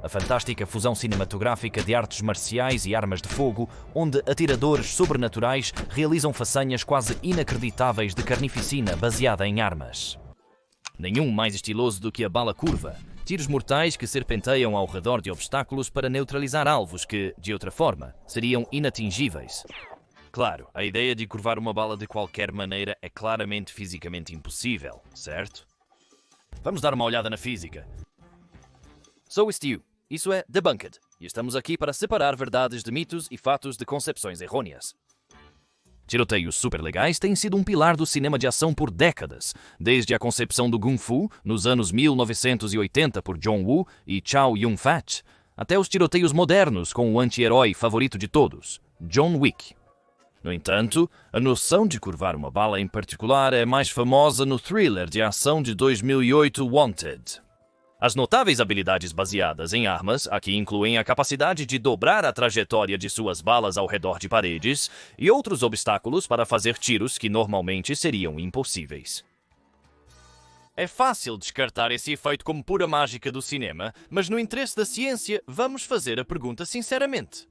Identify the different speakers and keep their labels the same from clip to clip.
Speaker 1: A fantástica fusão cinematográfica de artes marciais e armas de fogo, onde atiradores sobrenaturais realizam façanhas quase inacreditáveis de carnificina baseada em armas. Nenhum mais estiloso do que a bala curva. Tiros mortais que serpenteiam ao redor de obstáculos para neutralizar alvos que, de outra forma, seriam inatingíveis. Claro, a ideia de curvar uma bala de qualquer maneira é claramente fisicamente impossível, certo? Vamos dar uma olhada na física. So Stew, isso é Debunked, e estamos aqui para separar verdades de mitos e fatos de concepções errôneas. Tiroteios super legais têm sido um pilar do cinema de ação por décadas, desde a concepção do Kung Fu, nos anos 1980 por John Woo e Chow Yun-fat, até os tiroteios modernos com o anti-herói favorito de todos, John Wick. No entanto, a noção de curvar uma bala em particular é mais famosa no thriller de ação de 2008 Wanted. As notáveis habilidades baseadas em armas aqui incluem a capacidade de dobrar a trajetória de suas balas ao redor de paredes e outros obstáculos para fazer tiros que normalmente seriam impossíveis. É fácil descartar esse efeito como pura mágica do cinema, mas no interesse da ciência, vamos fazer a pergunta sinceramente.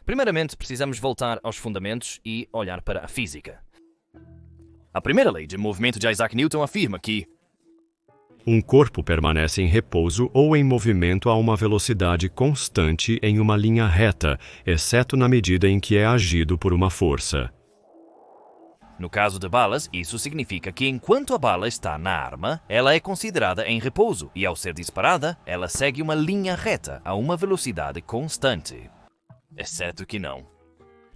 Speaker 1: Primeiramente, precisamos voltar aos fundamentos e olhar para a física. A primeira lei de movimento de Isaac Newton afirma que
Speaker 2: um corpo permanece em repouso ou em movimento a uma velocidade constante em uma linha reta, exceto na medida em que é agido por uma força.
Speaker 1: No caso de balas, isso significa que enquanto a bala está na arma, ela é considerada em repouso e, ao ser disparada, ela segue uma linha reta a uma velocidade constante. Exceto que não.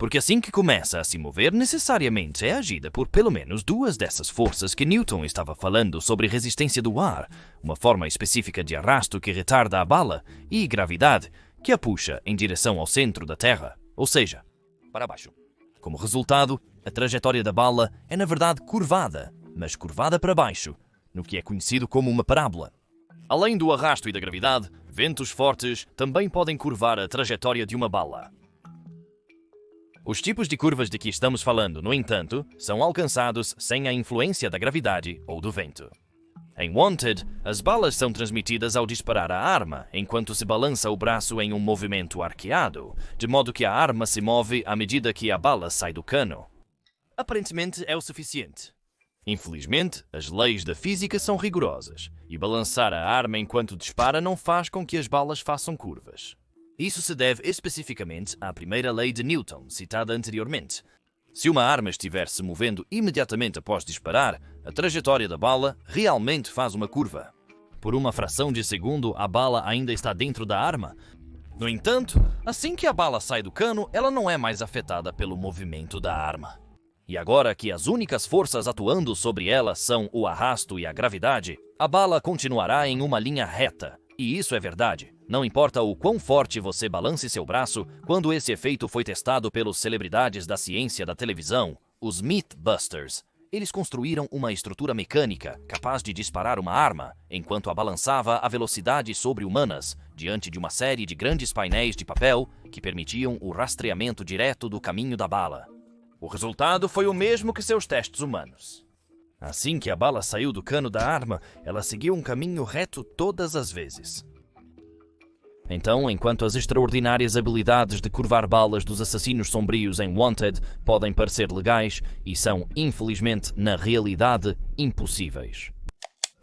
Speaker 1: Porque assim que começa a se mover, necessariamente é agida por pelo menos duas dessas forças que Newton estava falando sobre resistência do ar, uma forma específica de arrasto que retarda a bala, e gravidade, que a puxa em direção ao centro da Terra, ou seja, para baixo. Como resultado, a trajetória da bala é na verdade curvada, mas curvada para baixo, no que é conhecido como uma parábola. Além do arrasto e da gravidade, ventos fortes também podem curvar a trajetória de uma bala. Os tipos de curvas de que estamos falando, no entanto, são alcançados sem a influência da gravidade ou do vento. Em Wanted, as balas são transmitidas ao disparar a arma, enquanto se balança o braço em um movimento arqueado, de modo que a arma se move à medida que a bala sai do cano. Aparentemente é o suficiente. Infelizmente, as leis da física são rigorosas, e balançar a arma enquanto dispara não faz com que as balas façam curvas. Isso se deve especificamente à primeira lei de Newton, citada anteriormente. Se uma arma estiver se movendo imediatamente após disparar, a trajetória da bala realmente faz uma curva. Por uma fração de segundo, a bala ainda está dentro da arma. No entanto, assim que a bala sai do cano, ela não é mais afetada pelo movimento da arma. E agora que as únicas forças atuando sobre ela são o arrasto e a gravidade, a bala continuará em uma linha reta. E isso é verdade. Não importa o quão forte você balance seu braço, quando esse efeito foi testado pelos celebridades da ciência da televisão, os Mythbusters, eles construíram uma estrutura mecânica capaz de disparar uma arma, enquanto a balançava a velocidades sobre-humanas, diante de uma série de grandes painéis de papel que permitiam o rastreamento direto do caminho da bala. O resultado foi o mesmo que seus testes humanos. Assim que a bala saiu do cano da arma, ela seguiu um caminho reto todas as vezes. Então, enquanto as extraordinárias habilidades de curvar balas dos assassinos sombrios em Wanted podem parecer legais e são, infelizmente, na realidade, impossíveis.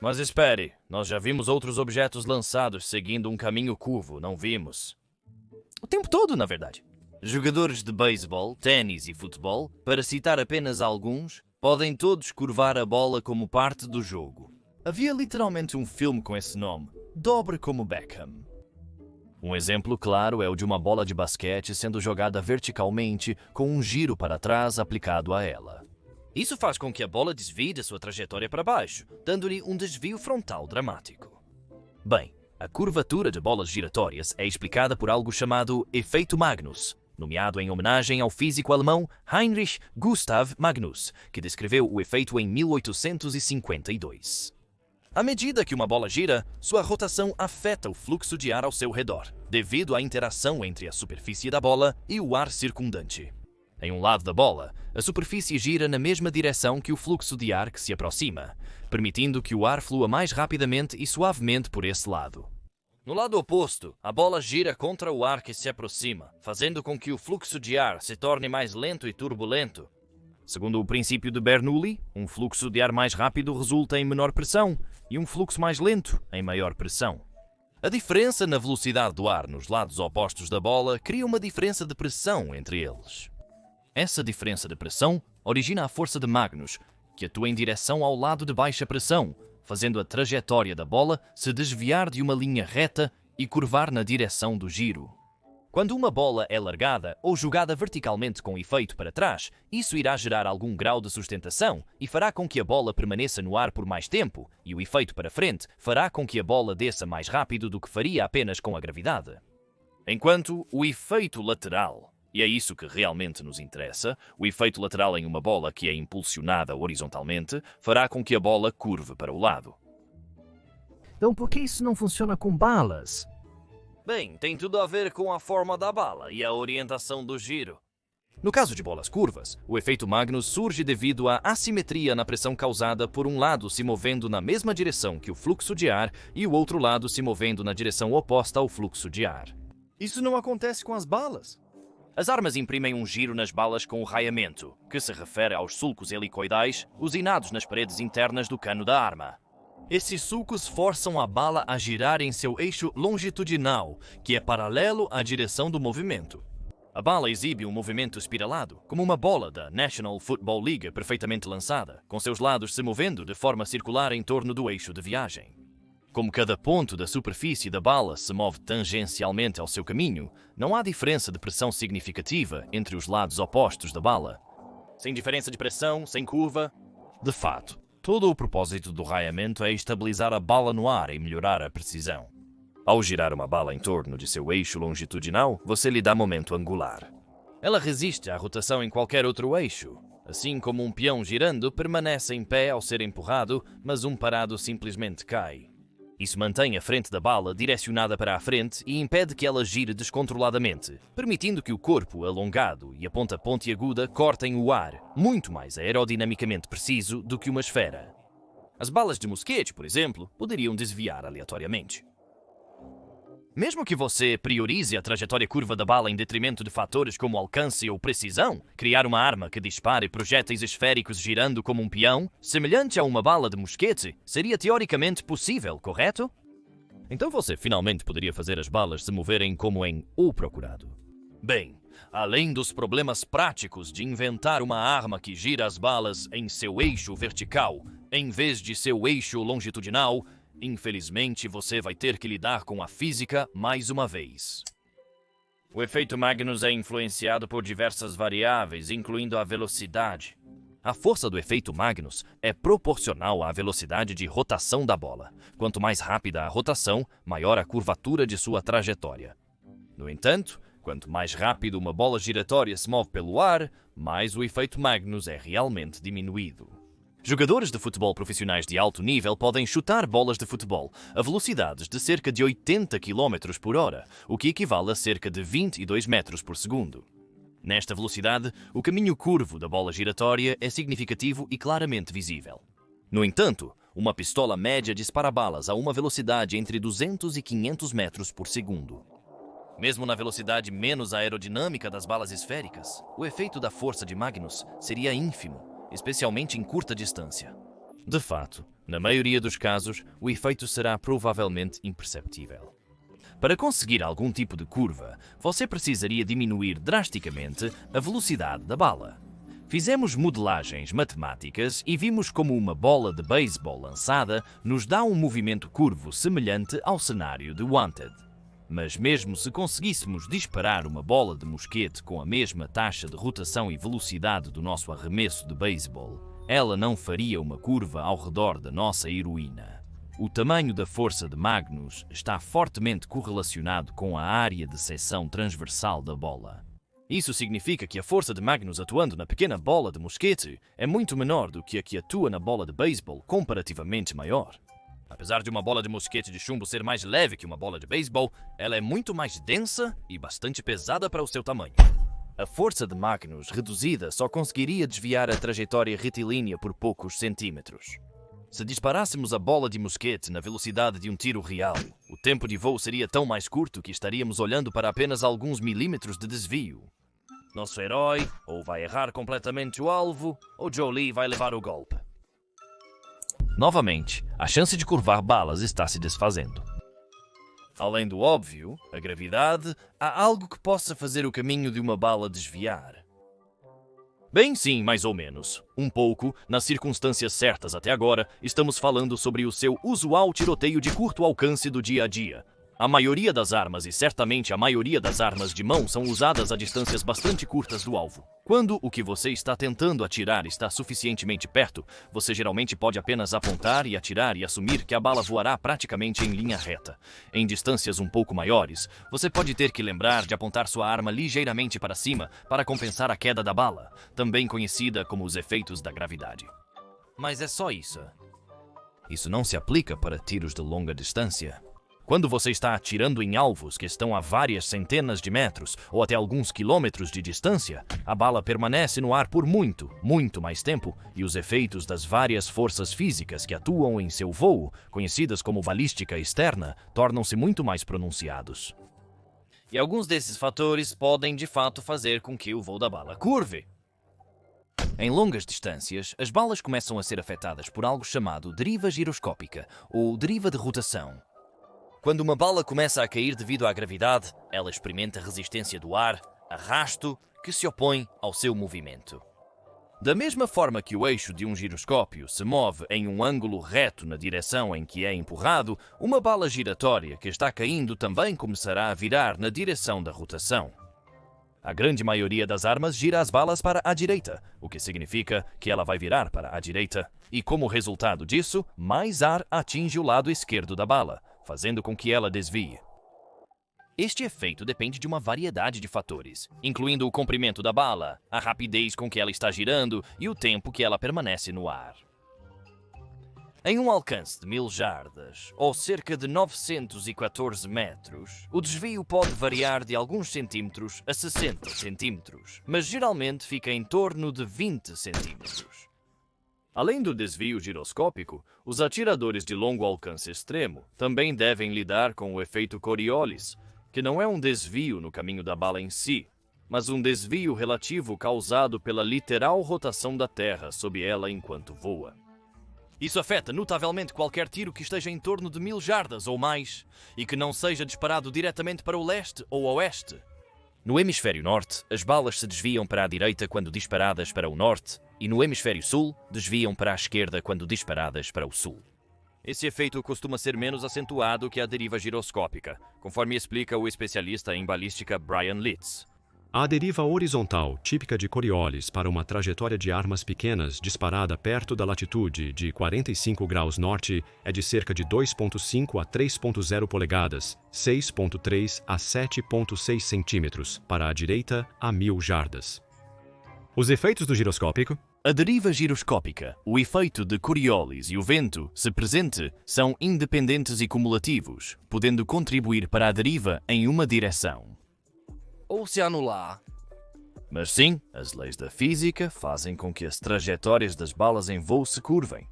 Speaker 1: Mas espere, nós já vimos outros objetos lançados seguindo um caminho curvo, não vimos? O tempo todo, na verdade. Jogadores de beisebol, ténis e futebol, para citar apenas alguns, podem todos curvar a bola como parte do jogo. Havia literalmente um filme com esse nome, Dobre como Beckham. Um exemplo claro é o de uma bola de basquete sendo jogada verticalmente com um giro para trás aplicado a ela. Isso faz com que a bola desvie da sua trajetória para baixo, dando-lhe um desvio frontal dramático. Bem, a curvatura de bolas giratórias é explicada por algo chamado efeito Magnus, nomeado em homenagem ao físico alemão Heinrich Gustav Magnus, que descreveu o efeito em 1852. À medida que uma bola gira, sua rotação afeta o fluxo de ar ao seu redor, devido à interação entre a superfície da bola e o ar circundante. Em um lado da bola, a superfície gira na mesma direção que o fluxo de ar que se aproxima, permitindo que o ar flua mais rapidamente e suavemente por esse lado. No lado oposto, a bola gira contra o ar que se aproxima, fazendo com que o fluxo de ar se torne mais lento e turbulento. Segundo o princípio de Bernoulli, um fluxo de ar mais rápido resulta em menor pressão e um fluxo mais lento em maior pressão. A diferença na velocidade do ar nos lados opostos da bola cria uma diferença de pressão entre eles. Essa diferença de pressão origina a força de Magnus, que atua em direção ao lado de baixa pressão, fazendo a trajetória da bola se desviar de uma linha reta e curvar na direção do giro. Quando uma bola é largada ou jogada verticalmente com efeito para trás, isso irá gerar algum grau de sustentação e fará com que a bola permaneça no ar por mais tempo, e o efeito para frente fará com que a bola desça mais rápido do que faria apenas com a gravidade. Enquanto o efeito lateral, e é isso que realmente nos interessa, o efeito lateral em uma bola que é impulsionada horizontalmente fará com que a bola curve para o lado.
Speaker 3: Então por que isso não funciona com balas?
Speaker 1: Bem, tem tudo a ver com a forma da bala e a orientação do giro. No caso de bolas curvas, o efeito Magnus surge devido à assimetria na pressão causada por um lado se movendo na mesma direção que o fluxo de ar e o outro lado se movendo na direção oposta ao fluxo de ar.
Speaker 3: Isso não acontece com as balas.
Speaker 1: As armas imprimem um giro nas balas com o raiamento, que se refere aos sulcos helicoidais usinados nas paredes internas do cano da arma. Esses sulcos forçam a bala a girar em seu eixo longitudinal, que é paralelo à direção do movimento. A bala exibe um movimento espiralado, como uma bola da National Football League perfeitamente lançada, com seus lados se movendo de forma circular em torno do eixo de viagem. Como cada ponto da superfície da bala se move tangencialmente ao seu caminho, não há diferença de pressão significativa entre os lados opostos da bala. Sem diferença de pressão, sem curva. De fato, todo o propósito do raiamento é estabilizar a bala no ar e melhorar a precisão. Ao girar uma bala em torno de seu eixo longitudinal, você lhe dá momento angular. Ela resiste à rotação em qualquer outro eixo. Assim como um peão girando permanece em pé ao ser empurrado, mas um parado simplesmente cai. Isso mantém a frente da bala direcionada para a frente e impede que ela gire descontroladamente, permitindo que o corpo alongado e a ponta pontiaguda cortem o ar, muito mais aerodinamicamente preciso do que uma esfera. As balas de mosquete, por exemplo, poderiam desviar aleatoriamente. Mesmo que você priorize a trajetória curva da bala em detrimento de fatores como alcance ou precisão, criar uma arma que dispare projéteis esféricos girando como um peão, semelhante a uma bala de mosquete, seria teoricamente possível, correto? Então você finalmente poderia fazer as balas se moverem como em O Procurado. Bem, além dos problemas práticos de inventar uma arma que gira as balas em seu eixo vertical, em vez de seu eixo longitudinal, infelizmente, você vai ter que lidar com a física mais uma vez. O efeito Magnus é influenciado por diversas variáveis, incluindo a velocidade. A força do efeito Magnus é proporcional à velocidade de rotação da bola. Quanto mais rápida a rotação, maior a curvatura de sua trajetória. No entanto, quanto mais rápido uma bola giratória se move pelo ar, mais o efeito Magnus é realmente diminuído. Jogadores de futebol profissionais de alto nível podem chutar bolas de futebol a velocidades de cerca de 80 km por hora, o que equivale a cerca de 22 metros por segundo. Nesta velocidade, o caminho curvo da bola giratória é significativo e claramente visível. No entanto, uma pistola média dispara balas a uma velocidade entre 200 e 500 metros por segundo. Mesmo na velocidade menos aerodinâmica das balas esféricas, o efeito da força de Magnus seria ínfimo, especialmente em curta distância. De fato, na maioria dos casos, o efeito será provavelmente imperceptível. Para conseguir algum tipo de curva, você precisaria diminuir drasticamente a velocidade da bala. Fizemos modelagens matemáticas e vimos como uma bola de beisebol lançada nos dá um movimento curvo semelhante ao cenário de Wanted. Mas mesmo se conseguíssemos disparar uma bola de mosquete com a mesma taxa de rotação e velocidade do nosso arremesso de beisebol, ela não faria uma curva ao redor da nossa heroína. O tamanho da força de Magnus está fortemente correlacionado com a área de seção transversal da bola. Isso significa que a força de Magnus atuando na pequena bola de mosquete é muito menor do que a que atua na bola de beisebol, comparativamente maior. Apesar de uma bola de mosquete de chumbo ser mais leve que uma bola de beisebol, ela é muito mais densa e bastante pesada para o seu tamanho. A força de Magnus reduzida só conseguiria desviar a trajetória retilínea por poucos centímetros. Se disparássemos a bola de mosquete na velocidade de um tiro real, o tempo de voo seria tão mais curto que estaríamos olhando para apenas alguns milímetros de desvio. Nosso herói ou vai errar completamente o alvo, ou Jolie vai levar o golpe. Novamente, a chance de curvar balas está se desfazendo. Além do óbvio, a gravidade, há algo que possa fazer o caminho de uma bala desviar. Bem, sim, mais ou menos. Um pouco, nas circunstâncias certas até agora, estamos falando sobre o seu usual tiroteio de curto alcance do dia a dia. A maioria das armas e certamente a maioria das armas de mão são usadas a distâncias bastante curtas do alvo. Quando o que você está tentando atirar está suficientemente perto, você geralmente pode apenas apontar e atirar e assumir que a bala voará praticamente em linha reta. Em distâncias um pouco maiores, você pode ter que lembrar de apontar sua arma ligeiramente para cima para compensar a queda da bala, também conhecida como os efeitos da gravidade. Mas é só isso. Isso não se aplica para tiros de longa distância. Quando você está atirando em alvos que estão a várias centenas de metros ou até alguns quilômetros de distância, a bala permanece no ar por muito, muito mais tempo e os efeitos das várias forças físicas que atuam em seu voo, conhecidas como balística externa, tornam-se muito mais pronunciados. E alguns desses fatores podem de fato fazer com que o voo da bala curve. Em longas distâncias, as balas começam a ser afetadas por algo chamado deriva giroscópica ou deriva de rotação. Quando uma bala começa a cair devido à gravidade, ela experimenta resistência do ar, arrasto, que se opõe ao seu movimento. Da mesma forma que o eixo de um giroscópio se move em um ângulo reto na direção em que é empurrado, uma bala giratória que está caindo também começará a virar na direção da rotação. A grande maioria das armas gira as balas para a direita, o que significa que ela vai virar para a direita, e como resultado disso, mais ar atinge o lado esquerdo da bala, fazendo com que ela desvie. Este efeito depende de uma variedade de fatores, incluindo o comprimento da bala, a rapidez com que ela está girando e o tempo que ela permanece no ar. Em um alcance de 1000 jardas, ou cerca de 914 metros, o desvio pode variar de alguns centímetros a 60 centímetros, mas geralmente fica em torno de 20 centímetros. Além do desvio giroscópico, os atiradores de longo alcance extremo também devem lidar com o efeito Coriolis, que não é um desvio no caminho da bala em si, mas um desvio relativo causado pela literal rotação da Terra sob ela enquanto voa. Isso afeta notavelmente qualquer tiro que esteja em torno de 1000 jardas ou mais, e que não seja disparado diretamente para o leste ou oeste. No hemisfério norte, as balas se desviam para a direita quando disparadas para o norte, e no hemisfério sul, desviam para a esquerda quando disparadas para o sul. Esse efeito costuma ser menos acentuado que a deriva giroscópica, conforme explica o especialista em balística Brian Litz.
Speaker 2: A deriva horizontal, típica de Coriolis para uma trajetória de armas pequenas disparada perto da latitude de 45 graus norte, é de cerca de 2,5 a 3,0 polegadas, 6,3 a 7,6 centímetros, para a direita a 1000 jardas. Os efeitos do giroscópico?
Speaker 1: A deriva giroscópica, o efeito de Coriolis e o vento, se presente, são independentes e cumulativos, podendo contribuir para a deriva em uma direção. Ou se anular. Mas sim, as leis da física fazem com que as trajetórias das balas em voo se curvem.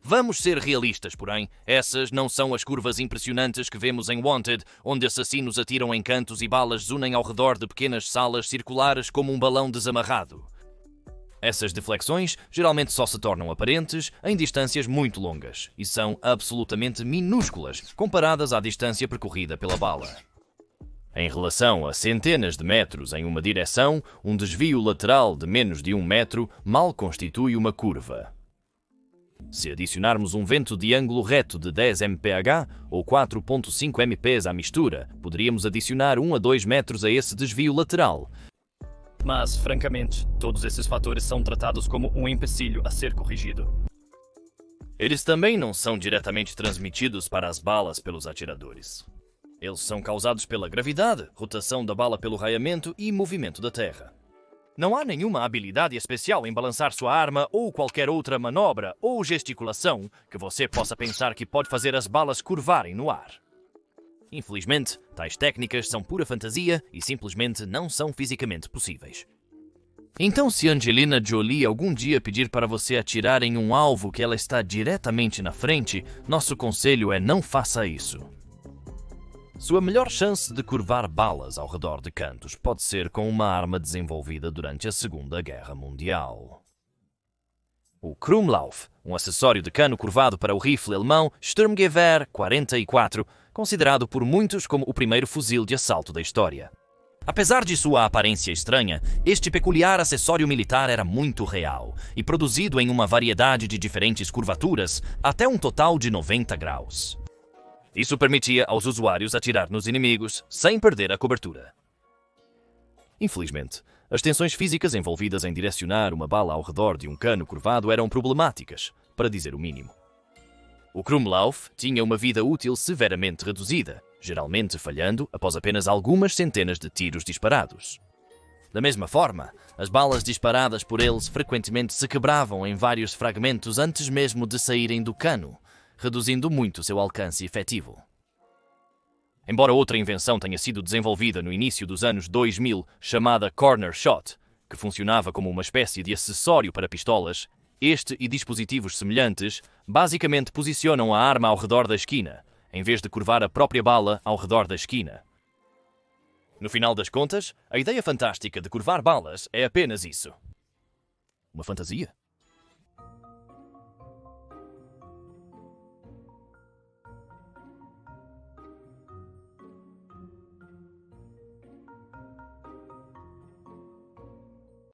Speaker 1: Vamos ser realistas, porém, essas não são as curvas impressionantes que vemos em Wanted, onde assassinos atiram em cantos e balas zunem ao redor de pequenas salas circulares como um balão desamarrado. Essas deflexões geralmente só se tornam aparentes em distâncias muito longas e são absolutamente minúsculas comparadas à distância percorrida pela bala. Em relação a centenas de metros em uma direção, um desvio lateral de menos de 1 metro mal constitui uma curva. Se adicionarmos um vento de ângulo reto de 10 mph ou 4,5 mp's à mistura, poderíamos adicionar 1 a 2 metros a esse desvio lateral. Mas, francamente, todos esses fatores são tratados como um empecilho a ser corrigido. Eles também não são diretamente transmitidos para as balas pelos atiradores. Eles são causados pela gravidade, rotação da bala pelo raiamento e movimento da Terra. Não há nenhuma habilidade especial em balançar sua arma ou qualquer outra manobra ou gesticulação que você possa pensar que pode fazer as balas curvarem no ar. Infelizmente, tais técnicas são pura fantasia e simplesmente não são fisicamente possíveis. Então, se Angelina Jolie algum dia pedir para você atirar em um alvo que ela está diretamente na frente, nosso conselho é não faça isso. Sua melhor chance de curvar balas ao redor de cantos pode ser com uma arma desenvolvida durante a Segunda Guerra Mundial. O Krumlauf, um acessório de cano curvado para o rifle alemão Sturmgewehr 44, considerado por muitos como o primeiro fuzil de assalto da história. Apesar de sua aparência estranha, este peculiar acessório militar era muito real e produzido em uma variedade de diferentes curvaturas, até um total de 90 graus. Isso permitia aos usuários atirar nos inimigos sem perder a cobertura. Infelizmente, as tensões físicas envolvidas em direcionar uma bala ao redor de um cano curvado eram problemáticas, para dizer o mínimo. O Krumlauf tinha uma vida útil severamente reduzida, geralmente falhando após apenas algumas centenas de tiros disparados. Da mesma forma, as balas disparadas por eles frequentemente se quebravam em vários fragmentos antes mesmo de saírem do cano, reduzindo muito seu alcance efetivo. Embora outra invenção tenha sido desenvolvida no início dos anos 2000, chamada Corner Shot, que funcionava como uma espécie de acessório para pistolas, este e dispositivos semelhantes basicamente posicionam a arma ao redor da esquina, em vez de curvar a própria bala ao redor da esquina. No final das contas, a ideia fantástica de curvar balas é apenas isso. Uma fantasia?